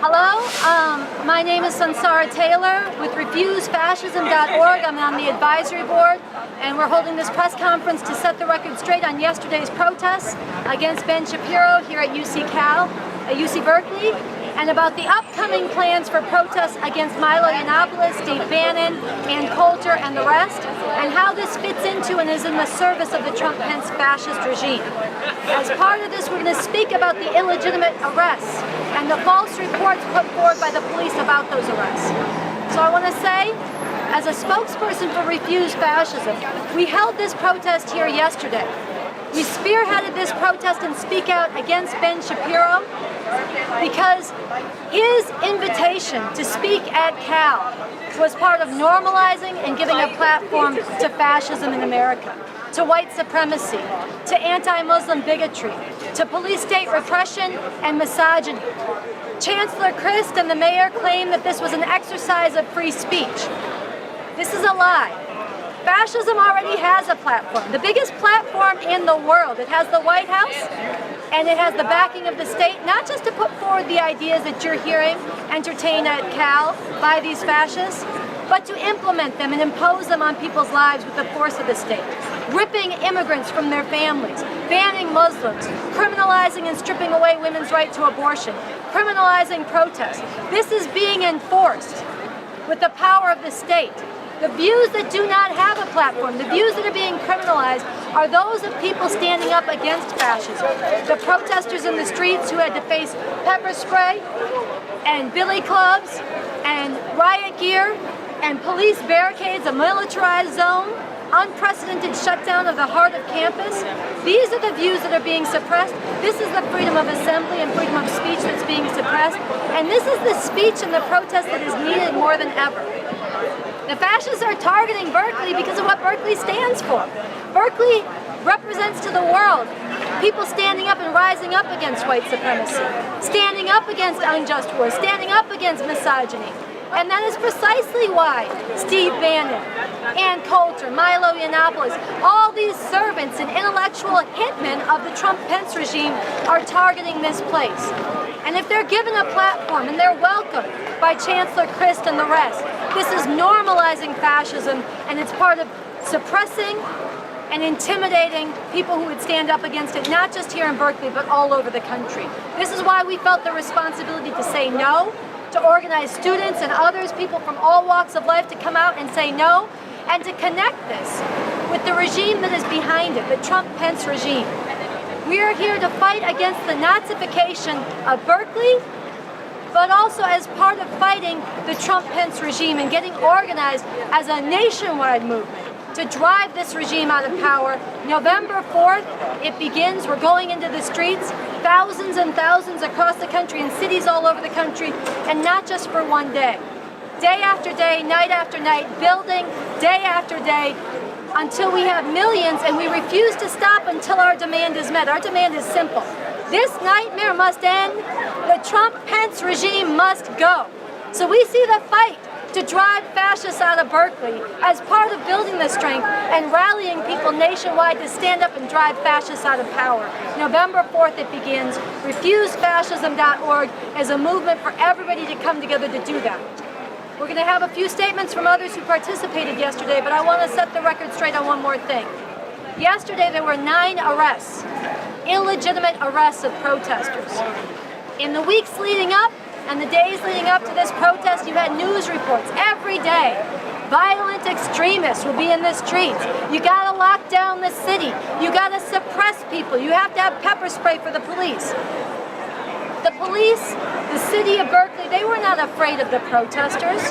Hello, my name is Sunsara Taylor with RefuseFascism.org. I'm on the advisory board, and we're holding this press conference to set the record straight on yesterday's protests against Ben Shapiro here at UC Berkeley, and about the upcoming plans for protests against Milo Yiannopoulos, Steve Bannon, Ann Coulter, and the rest, and how this fits into and is in the service of the Trump-Pence fascist regime. As part of this, we're going to speak about the illegitimate arrests and the false reports put forward by the police about those arrests. So I want to say, as a spokesperson for Refuse Fascism, we held this protest here yesterday. We spearheaded this protest and speak out against Ben Shapiro because his invitation to speak at Cal was part of normalizing and giving a platform to fascism in America, to white supremacy, to anti-Muslim bigotry, to police state repression and misogyny. Chancellor Christ and the mayor claim that this was an exercise of free speech. This is a lie. Fascism already has a platform, the biggest platform in the world. It has the White House, and it has the backing of the state, not just to put forward the ideas that you're hearing entertained at Cal by these fascists, but to implement them and impose them on people's lives with the force of the state. Ripping immigrants from their families, banning Muslims, criminalizing and stripping away women's right to abortion, criminalizing protests. This is being enforced with the power of the state. The views that do not have a platform, the views that are being criminalized, are those of people standing up against fascism. The protesters in the streets who had to face pepper spray and billy clubs and riot gear and police barricades, a militarized zone, unprecedented shutdown of the heart of campus. These are the views that are being suppressed. This is the freedom of assembly and freedom of speech that's being suppressed. And this is the speech and the protest that is needed more than ever. The fascists are targeting Berkeley because of what Berkeley stands for. Berkeley represents to the world people standing up and rising up against white supremacy, standing up against unjust wars, standing up against misogyny. And that is precisely why Steve Bannon, Ann Coulter, Milo Yiannopoulos, all these servants and intellectual hitmen of the Trump-Pence regime are targeting this place. And if they're given a platform and they're welcomed by Chancellor Christ and the rest, this is normalizing fascism, and it's part of suppressing and intimidating people who would stand up against it, not just here in Berkeley, but all over the country. This is why we felt the responsibility to say no, to organize students and others, people from all walks of life, to come out and say no, and to connect this with the regime that is behind it, the Trump-Pence regime. We are here to fight against the Nazification of Berkeley, but also as part of fighting the Trump-Pence regime and getting organized as a nationwide movement to drive this regime out of power. November 4th, it begins. We're going into the streets, thousands and thousands across the country, in cities all over the country, and not just for one day. Day after day, night after night, building day after day, until we have millions, and we refuse to stop until our demand is met. Our demand is simple. This nightmare must end. The Trump-Pence regime must go. So we see the fight to drive fascists out of Berkeley as part of building the strength and rallying people nationwide to stand up and drive fascists out of power. November 4th it begins. RefuseFascism.org is a movement for everybody to come together to do that. We're going to have a few statements from others who participated yesterday, but I want to set the record straight on one more thing. Yesterday there were 9 arrests, illegitimate arrests of protesters. In the weeks leading up and the days leading up to this protest, you had news reports every day. Violent extremists will be in the streets. You gotta lock down the city. You gotta suppress people. You have to have pepper spray for the police. The police, the city of Berkeley, they were not afraid of the protesters.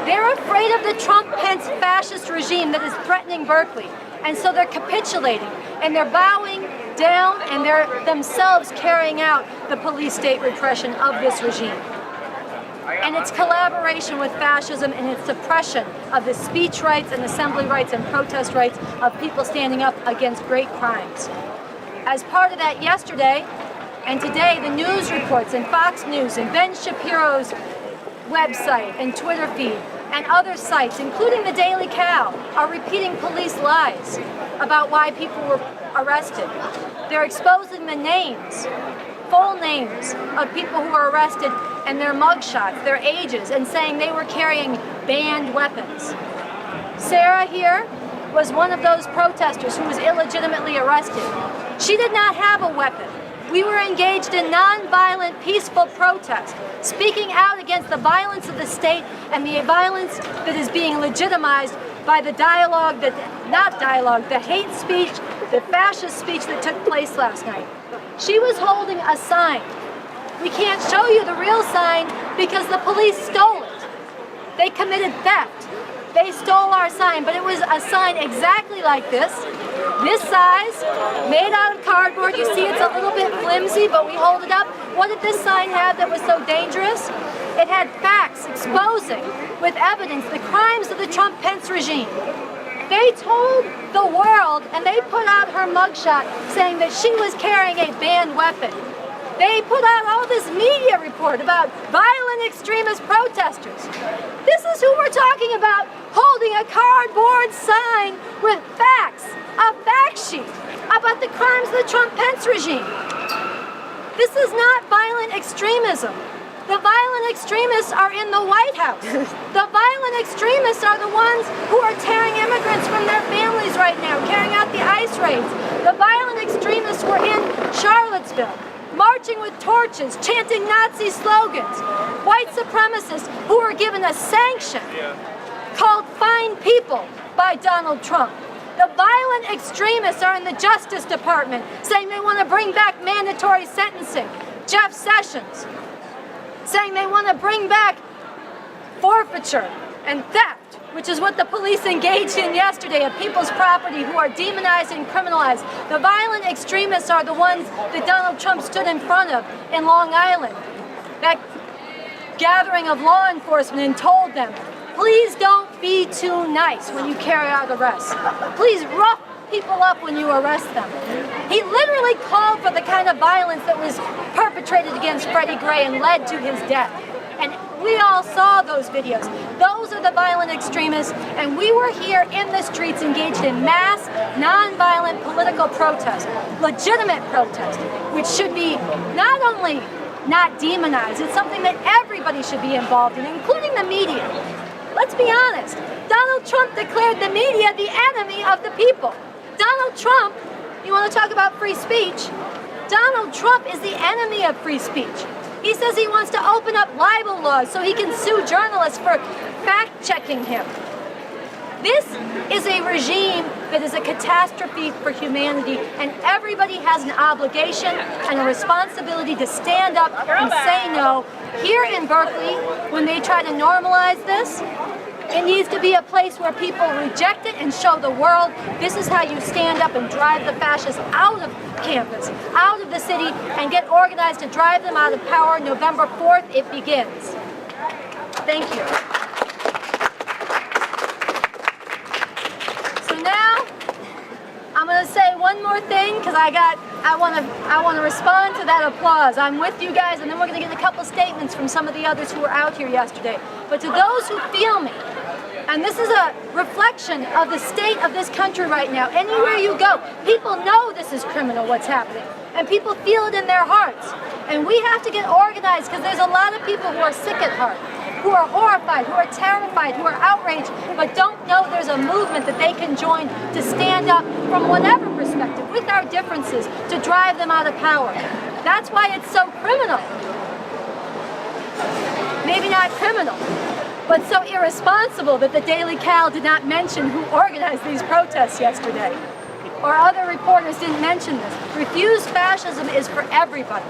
They're afraid of the Trump-Pence fascist regime that is threatening Berkeley. And so they're capitulating, and they're bowing down, and they're themselves carrying out the police state repression of this regime. And its collaboration with fascism and its suppression of the speech rights and assembly rights and protest rights of people standing up against great crimes. As part of that yesterday and today, the news reports and Fox News and Ben Shapiro's website and Twitter feed and other sites, including the Daily Cal, are repeating police lies about why people were arrested. They're exposing the names full names of people who were arrested and their mugshots, their ages, and saying they were carrying banned weapons. Sarah here was one of those protesters who was illegitimately arrested. She did not have a weapon. We were engaged in non-violent, peaceful protest, speaking out against the violence of the state and the violence that is being legitimized by the dialogue, the hate speech, the fascist speech that took place last night. She was holding a sign. We can't show you the real sign because the police stole it. They committed theft. They stole our sign, but it was a sign exactly like this size, made out of cardboard. You see it's a little bit flimsy, but we hold it up. What did this sign have that was so dangerous? It had facts exposing with evidence the crimes of the Trump-Pence regime. They told the world, and they put out her mugshot saying that she was carrying a banned weapon. They put out all this media report about violent extremist protesters. This is who we're talking about, holding a cardboard sign with facts, a fact sheet about the crimes of the Trump-Pence regime. This is not violent extremism. The violent extremists are in the White House. The violent extremists are the ones who are tearing immigrants from their families right now, carrying out the ICE raids. The violent extremists were in Charlottesville, marching with torches, chanting Nazi slogans. White supremacists who were given a sanction called Fine People by Donald Trump. The violent extremists are in the Justice Department saying they want to bring back mandatory sentencing. Jeff Sessions saying they want to bring back forfeiture and theft, which is what the police engaged in yesterday of people's property who are demonized and criminalized. The violent extremists are the ones that Donald Trump stood in front of in Long Island, that gathering of law enforcement, and told them, please don't be too nice when you carry out arrests. Please rough people up when you arrest them. He literally called for the kind of violence that was perpetrated against Freddie Gray and led to his death. And we all saw those videos. Those are the violent extremists, and we were here in the streets engaged in mass, non-violent political protest, legitimate protest, which should be not only not demonized, it's something that everybody should be involved in, including the media. Let's be honest, Donald Trump declared the media the enemy of the people. Donald Trump, you want to talk about free speech? Donald Trump is the enemy of free speech. He says he wants to open up libel laws so he can sue journalists for fact-checking him. This is a regime that is a catastrophe for humanity, and everybody has an obligation and a responsibility to stand up and say no. Here in Berkeley, when they try to normalize this, it needs to be a place where people reject it and show the world this is how you stand up and drive the fascists out of campus, out of the city, and get organized to drive them out of power. November 4th, it begins. Thank you. So now, I'm going to say one more thing because I want to respond to that applause. I'm with you guys, and then we're going to get a couple statements from some of the others who were out here yesterday. But to those who feel me, and this is a reflection of the state of this country right now. Anywhere you go, people know this is criminal, what's happening. And people feel it in their hearts. And we have to get organized because there's a lot of people who are sick at heart, who are horrified, who are terrified, who are outraged, but don't know there's a movement that they can join to stand up from whatever perspective, with our differences, to drive them out of power. That's why it's so criminal. Maybe not criminal, but so irresponsible that the Daily Cal did not mention who organized these protests yesterday. Or other reporters didn't mention this. Refuse Fascism is for everybody.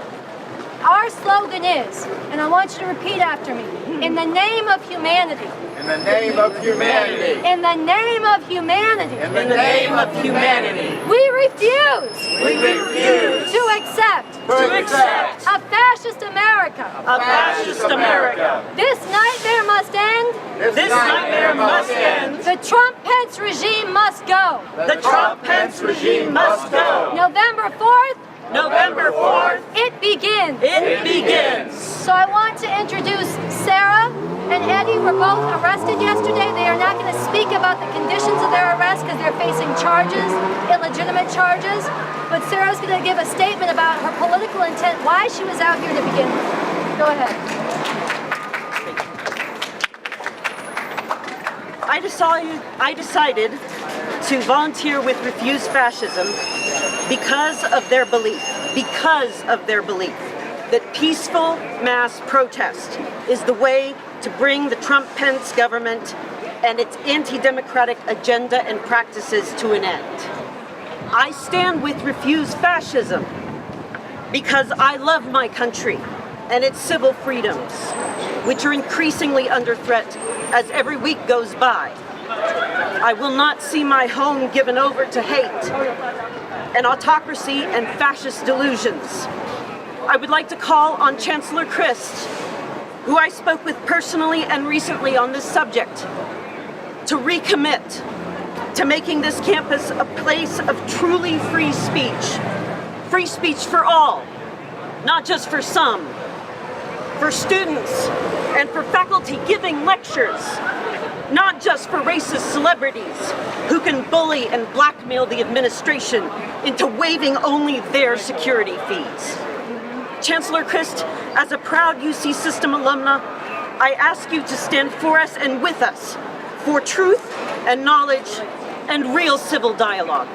Our slogan is, and I want you to repeat after me, in the name of humanity. In the name of humanity. In the name of humanity. In the name of humanity. We refuse. We refuse to accept. A fascist America. A fascist America. This nightmare must end. This nightmare must end. The Trump-Pence regime must go. The Trump-Pence regime must go. November 4th. November 4th. It begins. It begins. So I want to introduce Sarah and Eddie. Were both arrested yesterday. They are not going to speak about about the conditions of their arrest because they're facing charges, illegitimate charges. But Sarah's going to give a statement about her political intent, why she was out here to begin with. Go ahead. I decided to volunteer with Refuse Fascism because of their belief that peaceful mass protest is the way to bring the Trump-Pence government and its anti-democratic agenda and practices to an end. I stand with Refuse Fascism because I love my country and its civil freedoms, which are increasingly under threat as every week goes by. I will not see my home given over to hate and autocracy and fascist delusions. I would like to call on Chancellor Christ, who I spoke with personally and recently on this subject, to recommit to making this campus a place of truly free speech for all, not just for some, for students and for faculty giving lectures, not just for racist celebrities who can bully and blackmail the administration into waiving only their security fees. Chancellor Christ, as a proud UC system alumna, I ask you to stand for us and with us for truth and knowledge and real civil dialogue.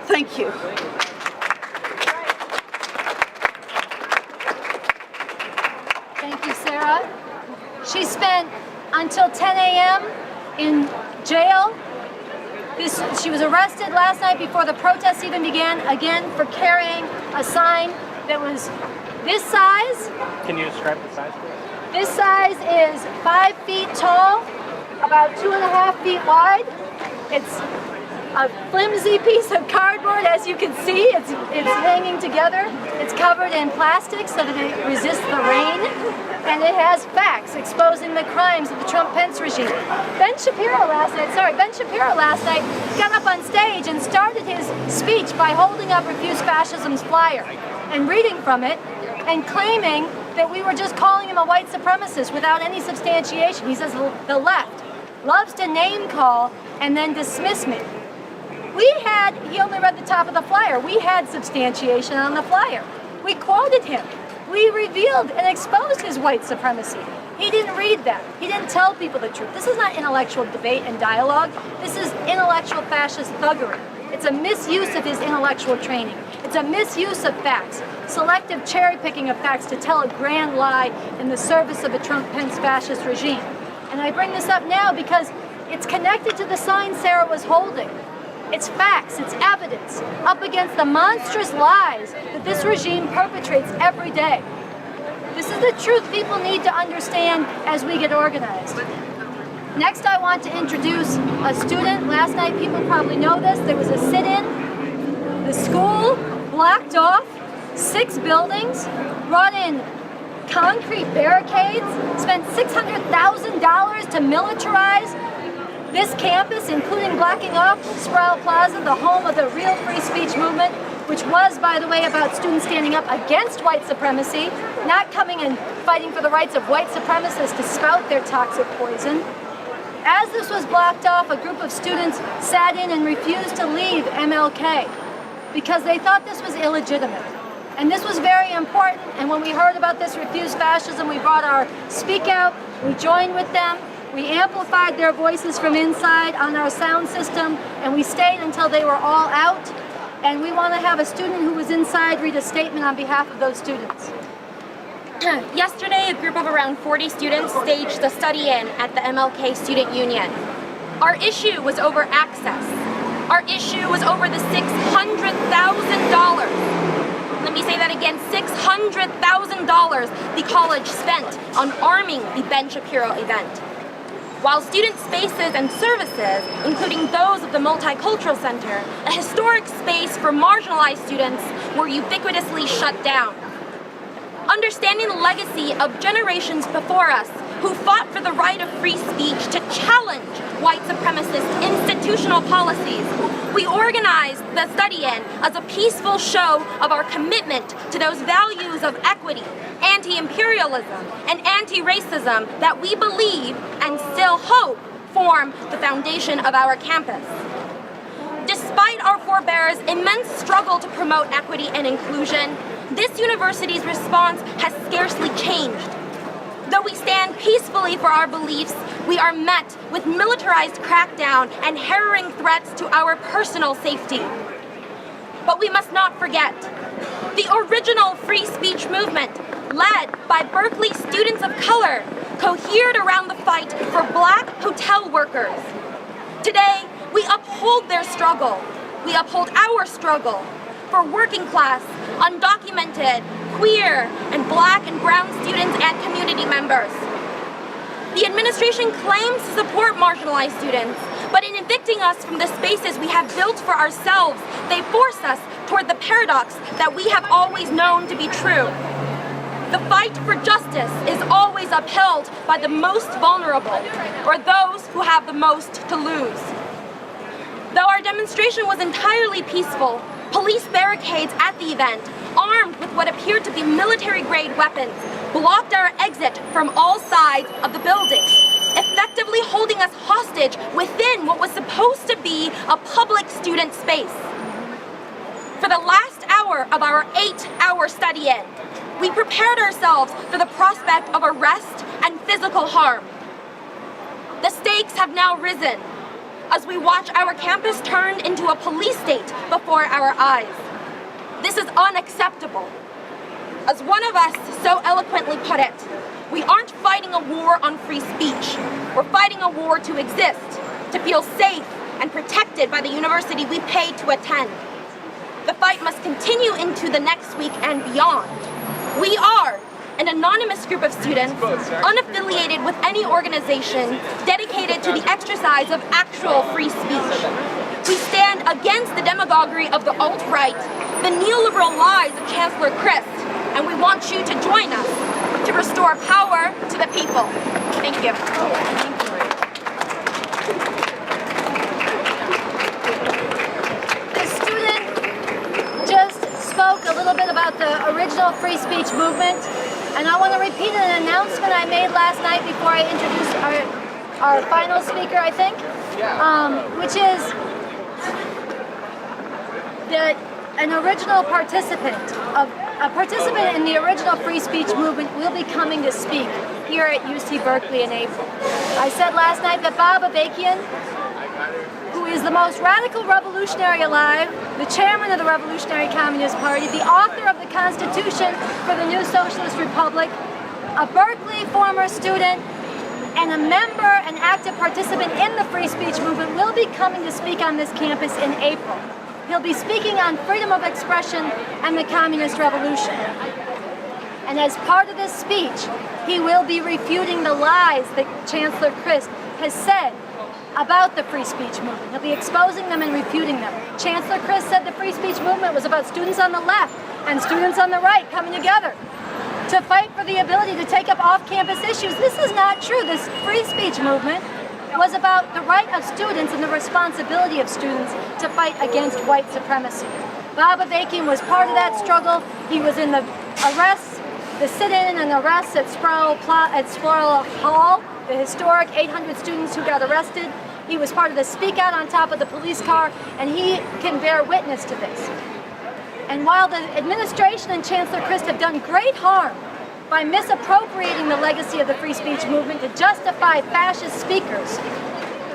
Thank you. Thank you, Sarah. She spent until 10 a.m. in jail. She was arrested last night before the protests even began, again, for carrying a sign that was this size. Can you describe the size for us? This size is 5 feet tall, about 2.5 feet wide. It's a flimsy piece of cardboard, as you can see. It's hanging together. It's covered in plastic so that it resists the rain. And it has facts exposing the crimes of the Trump-Pence regime. Ben Shapiro last night got up on stage and started his speech by holding up Refuse Fascism's flyer and reading from it and claiming that we were just calling him a white supremacist without any substantiation. He says the left loves to name call and then dismiss me. He only read the top of the flyer. We had substantiation on the flyer. We quoted him. We revealed and exposed his white supremacy. He didn't read that. He didn't tell people the truth. This is not intellectual debate and dialogue. This is intellectual fascist thuggery. It's a misuse of his intellectual training. It's a misuse of facts, selective cherry picking of facts to tell a grand lie in the service of a Trump-Pence fascist regime. And I bring this up now because it's connected to the sign Sarah was holding. It's facts, it's evidence, up against the monstrous lies that this regime perpetrates every day. This is the truth people need to understand as we get organized. Next, I want to introduce a student. Last night, people probably know this, there was a sit-in. The school blocked off 6 buildings, brought in concrete barricades, spent $600,000 to militarize this campus, including blocking off Sproul Plaza, the home of the real free speech movement, which was, by the way, about students standing up against white supremacy, not coming and fighting for the rights of white supremacists to spout their toxic poison. As this was blocked off, a group of students sat in and refused to leave MLK because they thought this was illegitimate. And this was very important, and when we heard about this Refuse Fascism, we brought our Speak Out, we joined with them, we amplified their voices from inside on our sound system, and we stayed until they were all out. And we want to have a student who was inside read a statement on behalf of those students. Yesterday, a group of around 40 students staged a study-in at the MLK Student Union. Our issue was over access. Our issue was over the $600,000. Let me say that again, $600,000 the college spent on arming the Ben Shapiro event. While student spaces and services, including those of the Multicultural Center, a historic space for marginalized students, were ubiquitously shut down. Understanding the legacy of generations before us who fought for the right of free speech to challenge white supremacist institutional policies, we organized the study-in as a peaceful show of our commitment to those values of equity, anti-imperialism, and anti-racism that we believe and still hope form the foundation of our campus. Despite our forebears' immense struggle to promote equity and inclusion, this university's response has scarcely changed. Though we stand peacefully for our beliefs, we are met with militarized crackdown and harrowing threats to our personal safety. But we must not forget, the original free speech movement, led by Berkeley students of color, cohered around the fight for Black hotel workers. Today, we uphold their struggle. We uphold our struggle for working class, undocumented, queer, and Black and brown students and community members. The administration claims to support marginalized students, but in evicting us from the spaces we have built for ourselves, they force us toward the paradox that we have always known to be true. The fight for justice is always upheld by the most vulnerable, or those who have the most to lose. Though our demonstration was entirely peaceful, police barricades at the event, armed with what appeared to be military-grade weapons, blocked our exit from all sides of the building, effectively holding us hostage within what was supposed to be a public student space. For the last hour of our 8-hour study-in, we prepared ourselves for the prospect of arrest and physical harm. The stakes have now risen as we watch our campus turn into a police state before our eyes. This is unacceptable. As one of us so eloquently put it, we aren't fighting a war on free speech. We're fighting a war to exist, to feel safe and protected by the university we pay to attend. The fight must continue into the next week and beyond. We are an anonymous group of students, unaffiliated with any organization, dedicated to the exercise of actual free speech. We stand against the demagoguery of the alt-right, the neoliberal lies of Chancellor Christ, and we want you to join us to restore power to the people. Thank you. The student just spoke a little bit about the original free speech movement, and I want to repeat an announcement I made last night before I introduce our final speaker, I think, which is that an original participant in the original free speech movement will be coming to speak here at UC Berkeley in April. I said last night that Bob Avakian, who is the most radical revolutionary alive, the chairman of the Revolutionary Communist Party, the author of the Constitution for the New Socialist Republic, a Berkeley former student, and a member and active participant in the free speech movement, will be coming to speak on this campus in April. He'll be speaking on freedom of expression and the communist revolution. And as part of this speech, he will be refuting the lies that Chancellor Christ has said about the free speech movement. He'll be exposing them and refuting them. Chancellor Christ said the free speech movement was about students on the left and students on the right coming together to fight for the ability to take up off-campus issues. This is not true. This free speech movement was about the right of students and the responsibility of students to fight against white supremacy. Bob Avakian was part of that struggle. He was in the arrests, the sit-in and arrests at Sproul Hall, the historic 800 students who got arrested. He was part of the speak out on top of the police car, and he can bear witness to this. And while the administration and Chancellor Christ have done great harm by misappropriating the legacy of the free speech movement to justify fascist speakers,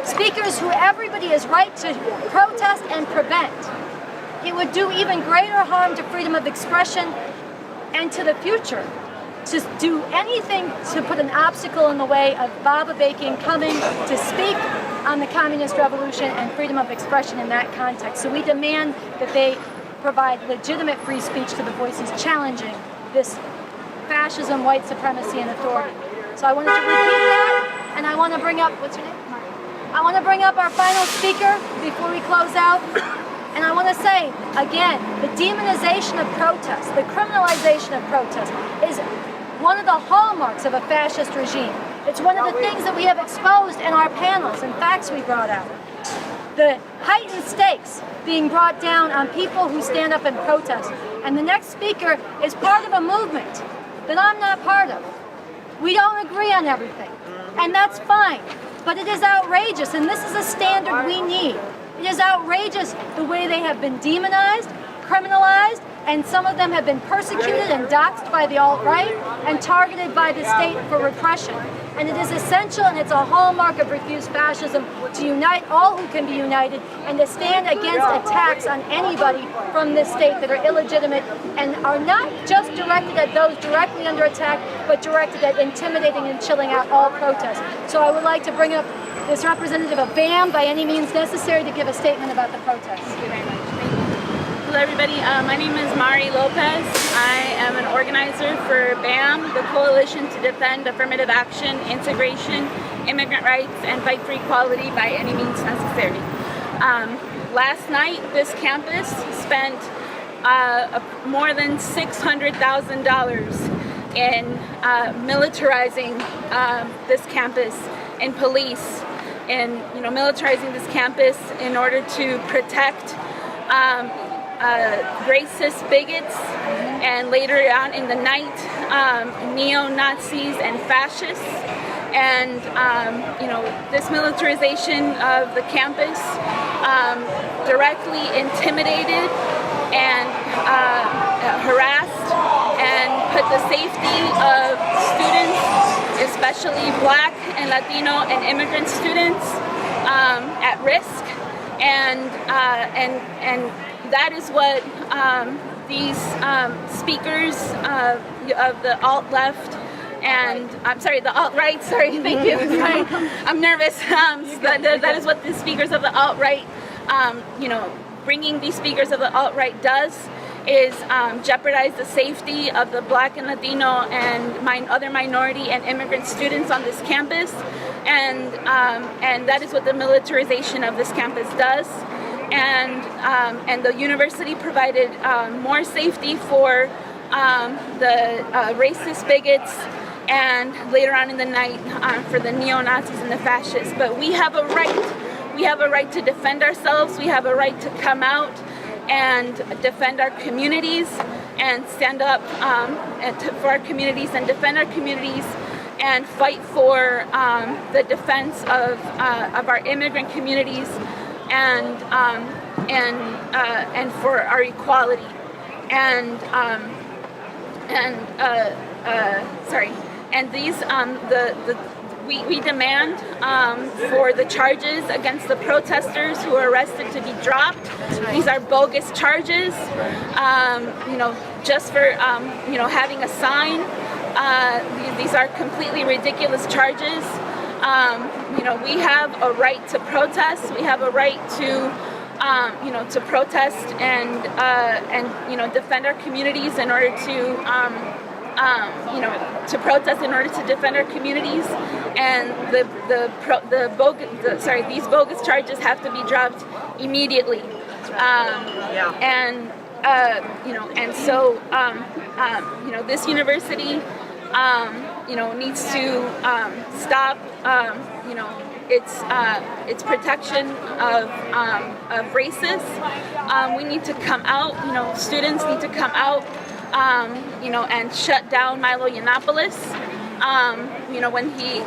speakers who everybody is right to protest and prevent, it would do even greater harm to freedom of expression and to the future to do anything to put an obstacle in the way of Bob Avakian coming to speak on the communist revolution and freedom of expression in that context. So we demand that they provide legitimate free speech to the voices challenging this fascism, white supremacy, and authority. So I wanted to repeat that, and I want to bring up, what's your name? I want to bring up our final speaker before we close out. And I want to say, again, the demonization of protest, the criminalization of protest is one of the hallmarks of a fascist regime. It's one of the things that we have exposed in our panels and facts we brought out. The heightened stakes being brought down on people who stand up and protest. And the next speaker is part of a movement that I'm not part of. We don't agree on everything, and that's fine. But it is outrageous, and this is a standard we need. It is outrageous the way they have been demonized, criminalized, and some of them have been persecuted and doxxed by the alt-right and targeted by the state for repression. And it is essential, and it's a hallmark of Refuse Fascism, to unite all who can be united and to stand against attacks on anybody from this state that are illegitimate and are not just directed at those directly under attack, but directed at intimidating and chilling out all protests. So I would like to bring up this representative of BAM by any means necessary to give a statement about the protests. Thank you very much. Hello everybody, my name is Mari Lopez. I am an organizer for BAM, the Coalition to Defend Affirmative Action, Integration, Immigrant Rights, and Fight for Equality by any means necessary. Last night, this campus spent more than $600,000 in militarizing this campus, in police, in militarizing this campus in order to protect racist bigots, and later on in the night, neo-Nazis and fascists. And this militarization of the campus directly intimidated and harassed and put the safety of students, especially Black and Latino and immigrant students, at risk. And that is what these speakers of the alt-left and, the alt-right, sorry, thank you, sorry, I'm nervous, that is what the speakers of the alt-right, bringing these speakers of the alt-right does, is jeopardize the safety of the Black and Latino and other minority and immigrant students on this campus, and that is what the militarization of this campus does. And the university provided more safety for the racist bigots, and later on in the night for the neo-Nazis and the fascists. But we have a right. We have a right to defend ourselves. We have a right to come out and defend our communities and stand up for our communities and defend our communities and fight for the defense of our immigrant communities and for our equality. And these we demand for the charges against the protesters who are arrested to be dropped. These are bogus charges, just for having a sign. These are completely ridiculous charges. We have a right to protest. We have a right to to protest and defend our communities in order to protest in order to defend our communities, and these bogus charges have to be dropped immediately. This university needs to stop its protection of racists. We need to come out. Students need to come out. And shut down Milo Yiannopoulos. When he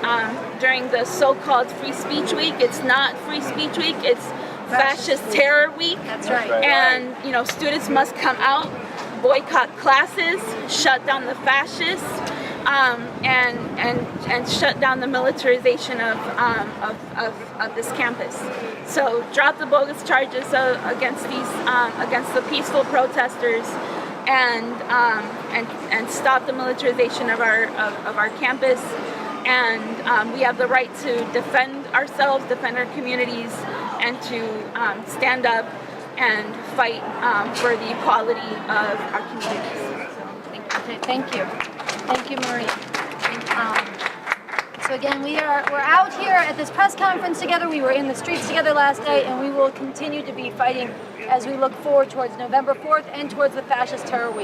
during the so-called Free Speech Week, it's not Free Speech Week. It's Fascist Terror Week. That's right. And students must come out, boycott classes, shut down the fascists, and shut down the militarization of this campus. So drop the bogus charges against the peaceful protesters, and stop the militarization of our campus. And we have the right to defend ourselves, defend our communities, and to stand up and fight for the equality of our communities. So, thank you. Thank you, Marie. So again, we're out here at this press conference together. We were in the streets together last night, and we will continue to be fighting as we look forward towards November 4th and towards the Fascist Terror Week.